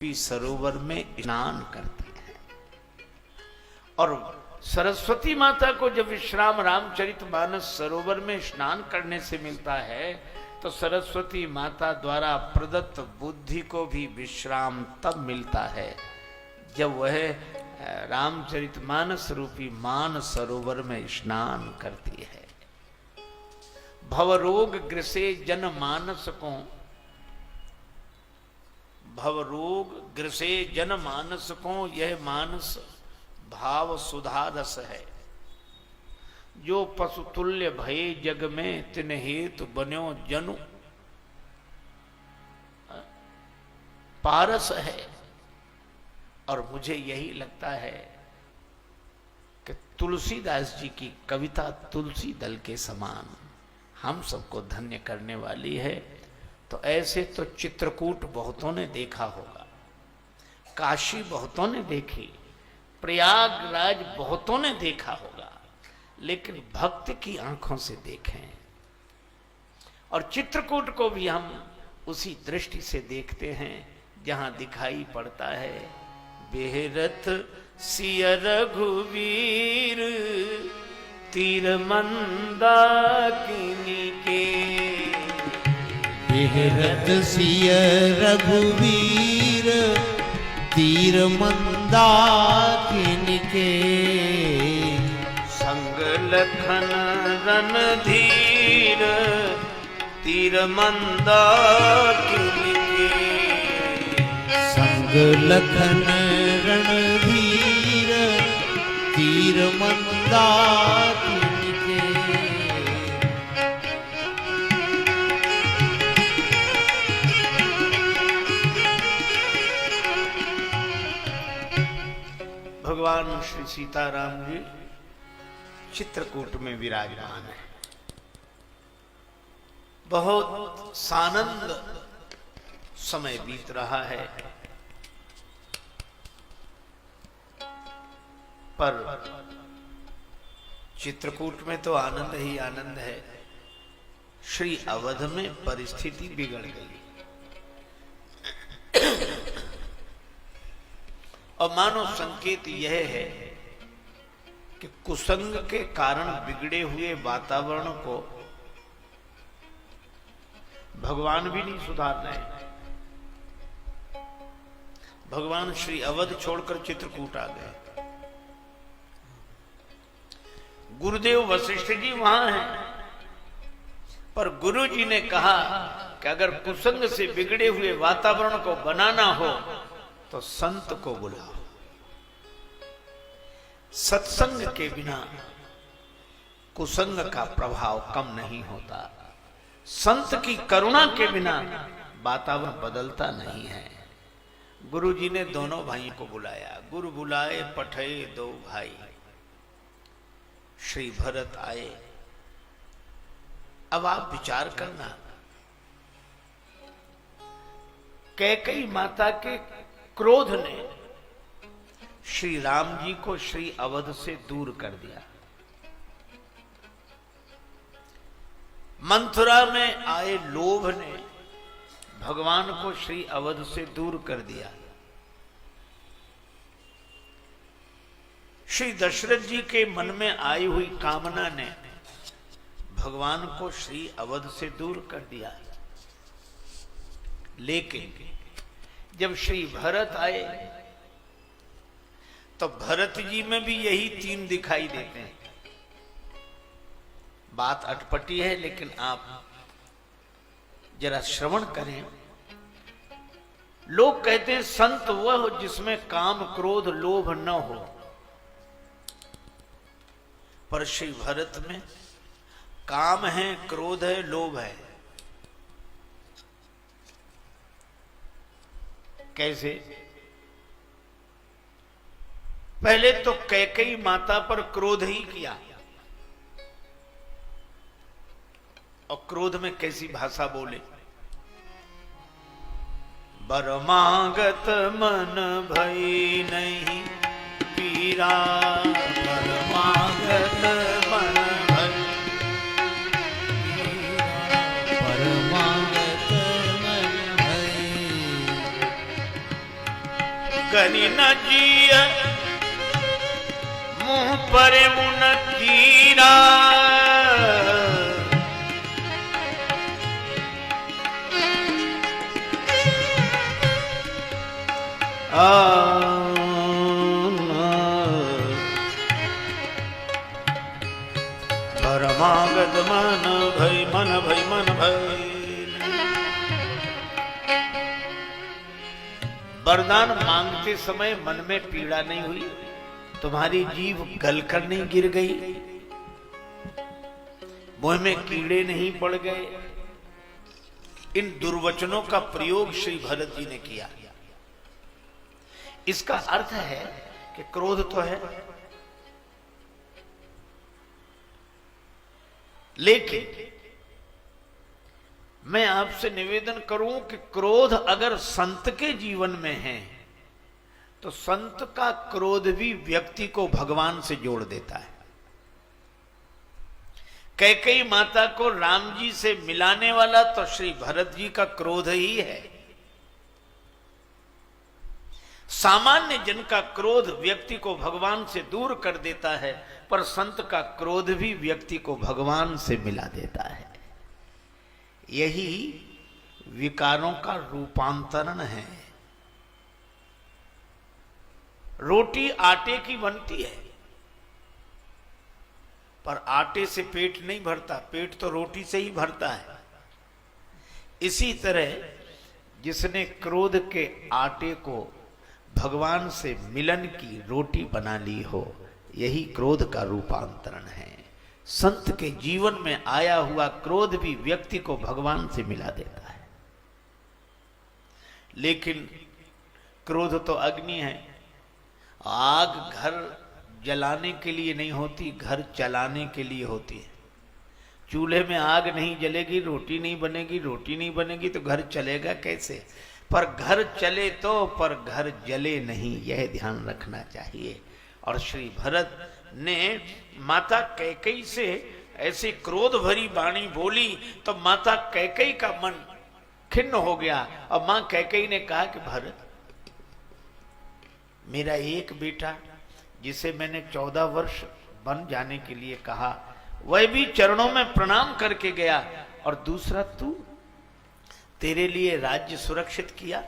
सरोवर में स्नान करते हैं। और सरस्वती माता को जब विश्राम रामचरितमानस सरोवर में स्नान करने से मिलता है तो सरस्वती माता द्वारा प्रदत्त बुद्धि को भी विश्राम तब मिलता है जब वह रामचरितमानस रूपी मान सरोवर में स्नान करती है। भवरोग ग्रसे जनमानस को, भवरोग ग्रसे जनमानस को, यह मानस भाव सुधा रस है। जो पशुतुल्य भये जग में तिन हेतु बन्यो जनु पारस है। और मुझे यही लगता है कि तुलसीदास जी की कविता तुलसी दल के समान हम सबको धन्य करने वाली है। तो ऐसे तो चित्रकूट बहुतों ने देखा होगा, काशी बहुतों ने देखी, प्रयागराज बहुतों ने देखा होगा, लेकिन भक्त की आंखों से देखें। और चित्रकूट को भी हम उसी दृष्टि से देखते हैं जहां दिखाई पड़ता है बेहरत सिय रघुवीर तीर मंदाकिनी के। बेहरत सिय रघुवीर तीर मंदाकिनी के। संग लखन रणधीर तीर मंदाकिनी के। संग लखन रणधीर तीर मंदाकिनी के। भगवान श्री सीताराम जी चित्रकूट में विराजमान है। बहुत सानंद समय बीत रहा है, पर चित्रकूट में तो आनंद ही आनंद है। श्री अवध में परिस्थिति बिगड़ गई और मानो संकेत यह है कि कुसंग के कारण बिगड़े हुए वातावरण को भगवान भी नहीं सुधार रहे। भगवान श्री अवध छोड़कर चित्रकूट आ गए। गुरुदेव वशिष्ठ जी वहां हैं, पर गुरु जी ने कहा कि अगर कुसंग से बिगड़े हुए वातावरण को बनाना हो तो संत को बुलाओ। सत्संग के बिना कुसंग का प्रभाव कम नहीं होता। संत की करुणा के बिना वातावरण बदलता नहीं है। गुरु जी ने दोनों भाइयों को बुलाया। गुरु बुलाए पठे दो भाई। श्री भरत आए। अब आप विचार करना, कैकेयी माता के क्रोध ने श्री राम जी को श्री अवध से दूर कर दिया। मथुरा में आए लोभ ने भगवान को श्री अवध से दूर कर दिया। श्री दशरथ जी के मन में आई हुई कामना ने भगवान को श्री अवध से दूर कर दिया। लेकिन जब श्री भरत आए तो भरत जी में भी यही तीन दिखाई देते हैं। बात अटपटी है, लेकिन आप जरा श्रवण करें। लोग कहते हैं संत वह जिसमें काम क्रोध लोभ न हो, पर श्री भरत में काम है, क्रोध है, लोभ है। कैसे? पहले तो कैकेयी माता पर क्रोध ही किया, और क्रोध में कैसी भाषा बोले। बर मांगत मन भई नहीं पीरा। बर मांगत मन भई, बर मांगत मन भई गनि न जिय मुंह पर मुन कीरा परमागत मन भय मन भय मन भय। वरदान मांगते समय मन में पीड़ा नहीं हुई, तुम्हारी जीभ गलकर नहीं गिर गई, मुंह में कीड़े नहीं पड़ गए। इन दुर्वचनों का प्रयोग श्री भरत जी ने किया। इसका अर्थ है कि क्रोध तो है, लेकिन मैं आपसे निवेदन करूं कि क्रोध अगर संत के जीवन में है तो संत का क्रोध भी व्यक्ति को भगवान से जोड़ देता है। कैकेयी माता को राम जी से मिलाने वाला तो श्री भरत जी का क्रोध ही है। सामान्य जन का क्रोध व्यक्ति को भगवान से दूर कर देता है, पर संत का क्रोध भी व्यक्ति को भगवान से मिला देता है। यही विकारों का रूपांतरण है। रोटी आटे की बनती है, पर आटे से पेट नहीं भरता, पेट तो रोटी से ही भरता है। इसी तरह जिसने क्रोध के आटे को भगवान से मिलन की रोटी बना ली हो, यही क्रोध का रूपांतरण है। संत के जीवन में आया हुआ क्रोध भी व्यक्ति को भगवान से मिला देता है। लेकिन क्रोध तो अग्नि है। आग घर जलाने के लिए नहीं होती, घर चलाने के लिए होती है। चूल्हे में आग नहीं जलेगी, रोटी नहीं बनेगी, रोटी नहीं बनेगी तो घर चलेगा कैसे? पर घर चले तो, पर घर जले नहीं, यह ध्यान रखना चाहिए। और श्री भरत ने माता कैकेयी से ऐसी क्रोध भरी वाणी बोली तो माता कैकेयी का मन खिन्न हो गया। और मां कैकेयी ने कहा कि भरत, मेरा एक बेटा जिसे मैंने 14 वर्ष बन जाने के लिए कहा, वह भी चरणों में प्रणाम करके गया, और दूसरा तू, तेरे लिए राज्य सुरक्षित किया,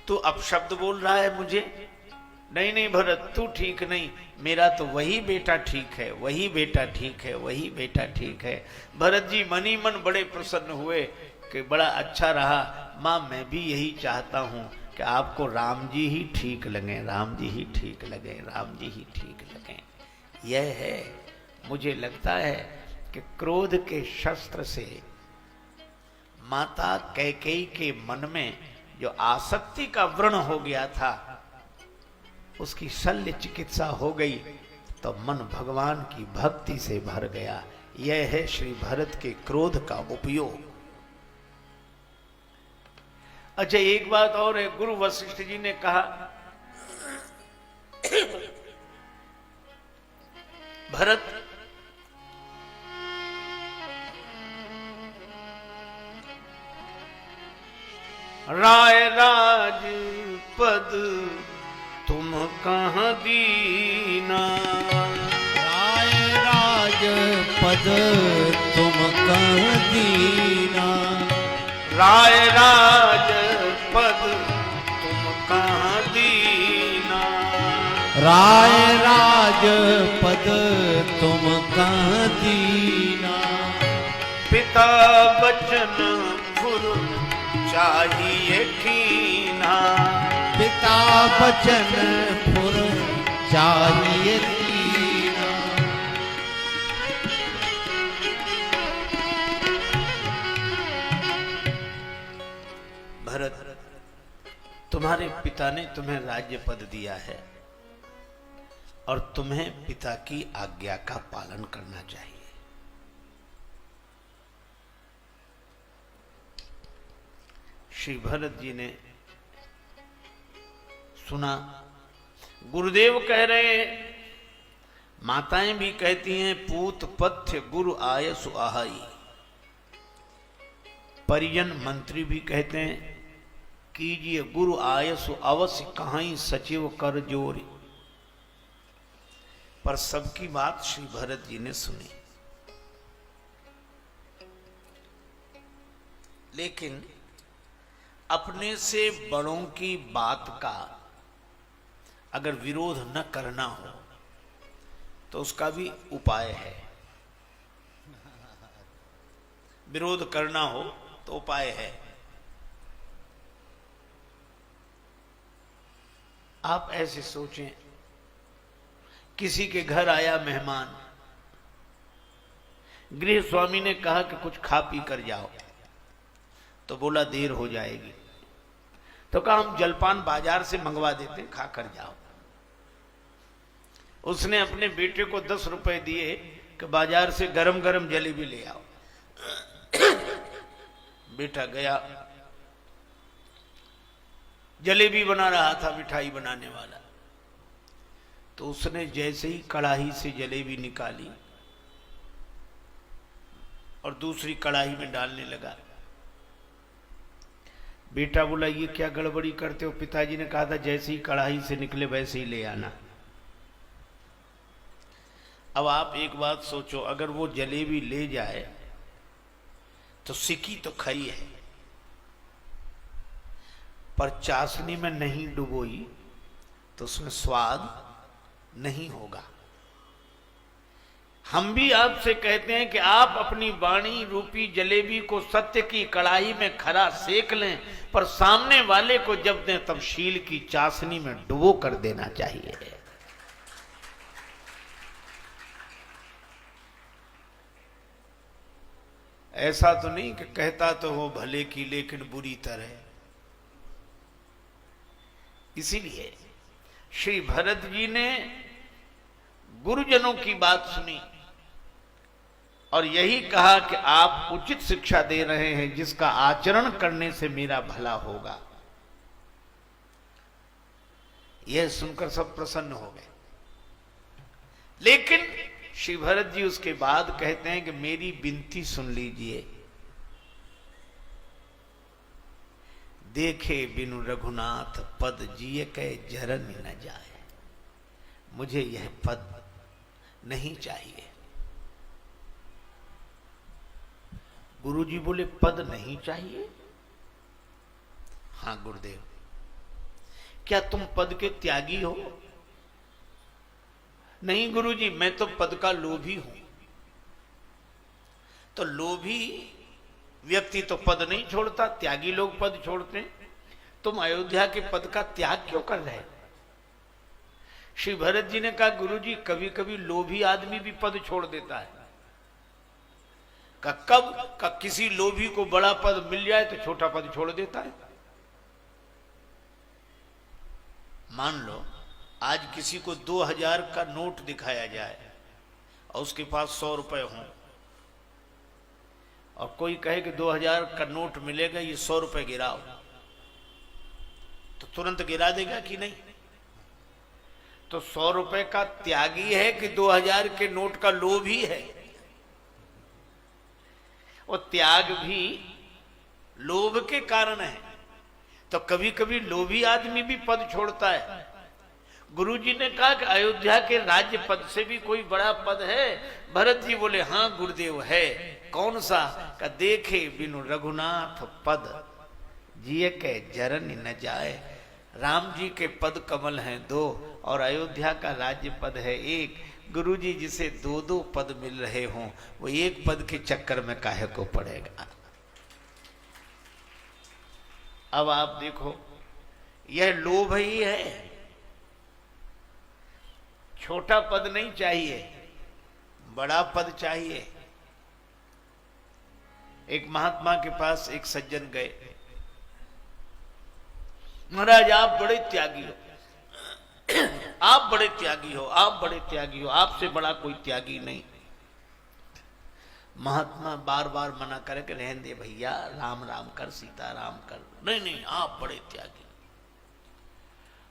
तू अपशब्द बोल रहा है मुझे। नहीं नहीं भरत, तू ठीक नहीं, मेरा तो वही बेटा ठीक है, वही बेटा ठीक है, वही बेटा ठीक है। भरत जी मन ही मन बड़े प्रसन्न हुए कि बड़ा अच्छा रहा। मां, मैं भी यही चाहता हूं कि आपको राम जी ही ठीक लगे, राम जी ही ठीक लगे, राम जी ही ठीक लगे। यह है, मुझे लगता है कि क्रोध के शस्त्र से माता कैकेयी के मन में जो आसक्ति का व्रण हो गया था, उसकी शल्य चिकित्सा हो गई तो मन भगवान की भक्ति से भर गया। यह है श्री भरत के क्रोध का उपयोग। अच्छा, एक बात और है। गुरु वशिष्ठ जी ने कहा, भरत, राय राज पद तुम कहाँ दीना, राय राज पद तुम कहाँ दीना, राय राज पद तुम कहाँ दीना, राय राज पद तुम कहाँ दीना, पिता बचन फुर चाहिए कीना, पिता बचन फुर चाहिए कीना। भरत, तुम्हारे पिता ने तुम्हें राज्य पद दिया है और तुम्हें पिता की आज्ञा का पालन करना चाहिए। श्री भरत जी ने सुना। गुरुदेव कह रहे हैं, माताएं भी कहती हैं, पूत पथ्य गुरु आय सुआहाई। परिजन मंत्री भी कहते हैं कीजिए गुरु आयसु अवश्य कहाई सचिव कर जोरी। पर सबकी बात श्री भरत जी ने सुनी, लेकिन अपने से बड़ों की बात का अगर विरोध न करना हो तो उसका भी उपाय है। विरोध करना हो तो उपाय है। आप ऐसे सोचें, किसी के घर आया मेहमान, गृह स्वामी ने कहा कि कुछ खा पी कर जाओ, तो बोला देर हो जाएगी, तो कहा हम जलपान बाजार से मंगवा देते, खा कर जाओ। उसने अपने बेटे को 10 रुपए दिए कि बाजार से गरम गरम जलेबी ले आओ। बेटा गया, जलेबी बना रहा था मिठाई बनाने वाला, तो उसने जैसे ही कढ़ाई से जलेबी निकाली और दूसरी कढ़ाई में डालने लगा, बेटा बोला ये क्या गड़बड़ी करते हो? पिताजी ने कहा था जैसे ही कढ़ाई से निकले वैसे ही ले आना। अब आप एक बात सोचो, अगर वो जलेबी ले जाए तो सिकी तो खाई है, पर चाशनी में नहीं डुबोई तो उसमें स्वाद नहीं होगा। हम भी आपसे कहते हैं कि आप अपनी वाणी रूपी जलेबी को सत्य की कढ़ाई में खरा सेक लें, पर सामने वाले को जब दें तब शील की चाशनी में डुबो कर देना चाहिए। ऐसा तो नहीं कि कहता तो हो भले की लेकिन बुरी तरह। इसीलिए श्री भरत जी ने गुरुजनों की बात सुनी और यही कहा कि आप उचित शिक्षा दे रहे हैं, जिसका आचरण करने से मेरा भला होगा। यह सुनकर सब प्रसन्न हो गए। लेकिन श्री भरत जी उसके बाद कहते हैं कि मेरी विनती सुन लीजिए। देखे बिनु रघुनाथ पद जिए कह जरन न जाए। मुझे यह पद नहीं चाहिए। गुरुजी बोले पद नहीं चाहिए? हां गुरुदेव। क्या तुम पद के त्यागी हो? नहीं गुरुजी, मैं तो पद का लोभी हूं। तो लोभी व्यक्ति तो पद नहीं छोड़ता, त्यागी लोग पद छोड़ते हैं। तुम अयोध्या के पद का त्याग क्यों कर रहे? श्री भरत जी ने कहा गुरुजी, कभी कभी लोभी आदमी भी पद छोड़ देता है। कब किसी लोभी को बड़ा पद मिल जाए तो छोटा पद छोड़ देता है। मान लो आज किसी को 2000 का नोट दिखाया जाए और उसके पास 100 रुपए हों, और कोई कहे कि 2000 का नोट मिलेगा, ये 100 रुपए गिराओ, तो तुरंत गिरा देगा कि नहीं? तो 100 रुपए का त्यागी है कि 2000 के नोट का लोभी है? और त्याग भी लोभ के कारण है। तो कभी कभी लोभी आदमी भी पद छोड़ता है। गुरुजी ने कहा कि अयोध्या के राज्य पद से भी कोई बड़ा पद है? भरत जी बोले हां गुरुदेव है। कौन सा? का देखे बिनु रघुनाथ पद जिए के जरन न जाए। राम जी के पद कमल हैं 2 और अयोध्या का राज्य पद है 1। गुरुजी जिसे 2-2 पद मिल रहे हों, वो एक पद के चक्कर में काहे को पड़ेगा? अब आप देखो, यह लोभ ही है। छोटा पद नहीं चाहिए, बड़ा पद चाहिए। एक महात्मा के पास एक सज्जन गए, महाराज आप बड़े त्यागी हो, आप बड़े त्यागी हो, आप बड़े त्यागी हो, आपसे बड़ा कोई त्यागी नहीं। महात्मा बार बार मना करे कि रहने दे भैया, राम राम कर, सीता राम कर। नहीं नहीं, आप बड़े त्यागी।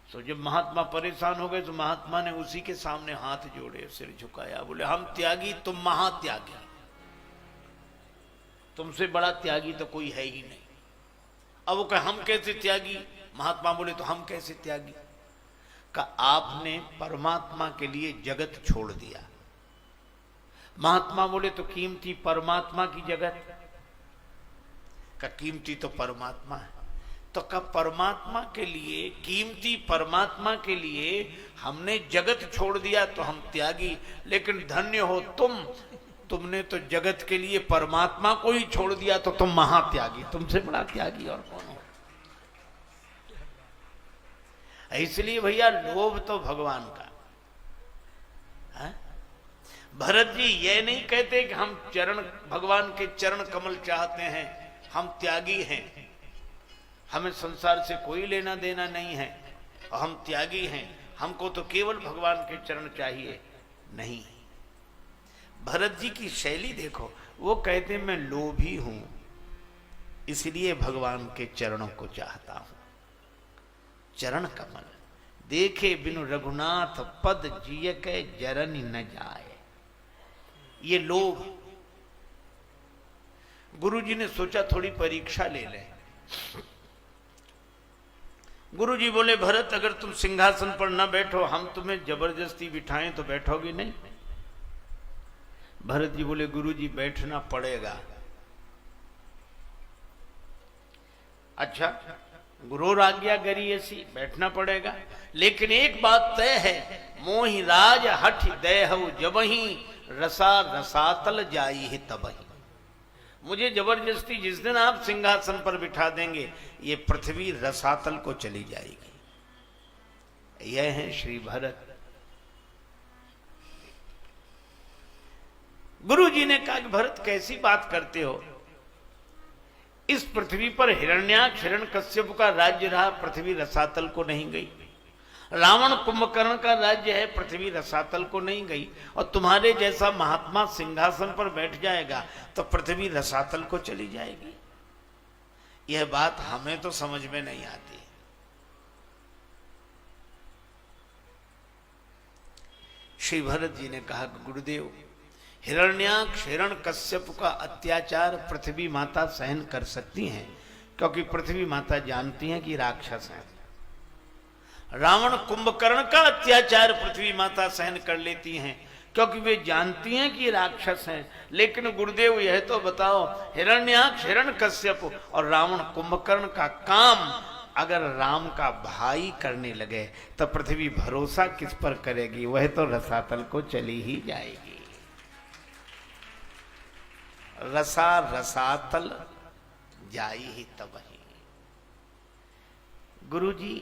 तो जब महात्मा परेशान हो गए तो महात्मा ने उसी के सामने हाथ जोड़े, सिर झुकाया, बोले हम त्यागी, तुम महात्यागी। तुमसे बड़ा त्यागी तो कोई है ही नहीं। अब वो कहे हम कैसे त्यागी? महात्मा बोले तो हम कैसे त्यागी? का आपने परमात्मा के लिए जगत छोड़ दिया। महात्मा बोले तो कीमती परमात्मा की जगत? का कीमती तो परमात्मा है। तो का परमात्मा के लिए, कीमती परमात्मा के लिए हमने जगत छोड़ दिया तो हम त्यागी, लेकिन धन्य हो तुमने तो जगत के लिए परमात्मा को ही छोड़ दिया तो तुम महात्यागी। तुमसे बड़ा त्यागी और कौन हो? इसलिए भैया लोभ तो भगवान का है। भरत जी ये नहीं कहते कि हम भगवान के चरण कमल चाहते हैं, हम त्यागी हैं, हमें संसार से कोई लेना देना नहीं है और हम त्यागी हैं, हमको तो केवल भगवान के चरण चाहिए। नहीं, भरत जी की शैली देखो, वो कहते मैं लोभी हूं इसलिए भगवान के चरणों को चाहता हूं। चरण कमल देखे बिनु रघुनाथ पद जिय के जरनी न जाए। ये लोभ। गुरु जी ने सोचा थोड़ी परीक्षा ले लें। गुरु जी बोले भरत अगर तुम सिंहासन पर न बैठो, हम तुम्हें जबरदस्ती बिठाएं तो बैठोगी नहीं? भरत जी बोले गुरु जी बैठना पड़ेगा। अच्छा, गुरु आज्ञा करी ऐसी, बैठना पड़ेगा, लेकिन एक बात तय है, मोहि राज हठ देहु जबहि रसा रसातल जाई ही तबहि। मुझे जबरदस्ती जिस दिन आप सिंहासन पर बिठा देंगे, ये पृथ्वी रसातल को चली जाएगी। यह है श्री भरत। गुरु जी ने कहा कि भरत कैसी बात करते हो? इस पृथ्वी पर हिरण्याक्ष हिरण्यकश्यप का राज्य रहा, पृथ्वी रसातल को नहीं गई। रावण कुंभकर्ण का राज्य है, पृथ्वी रसातल को नहीं गई। और तुम्हारे जैसा महात्मा सिंहासन पर बैठ जाएगा तो पृथ्वी रसातल को चली जाएगी। यह बात हमें तो समझ में नहीं आती। श्री भरत जी ने कहा गुरुदेव, हिरण्याक्ष हिरण्यकश्यप का अत्याचार पृथ्वी माता सहन कर सकती हैं, क्योंकि पृथ्वी माता जानती हैं कि राक्षस हैं। रावण कुंभकर्ण का अत्याचार पृथ्वी माता सहन कर लेती हैं, क्योंकि वे जानती हैं कि राक्षस हैं। लेकिन गुरुदेव यह तो बताओ, हिरण्याक्ष हिरण्यकश्यप और रावण कुंभकर्ण का काम अगर राम का भाई करने लगे तो पृथ्वी भरोसा किस पर करेगी? वह तो रसातल को चली ही जाएगी। रसा रसातल जाई ही तबहि। गुरु जी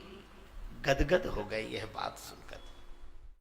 गदगद हो गए यह बात सुनकर।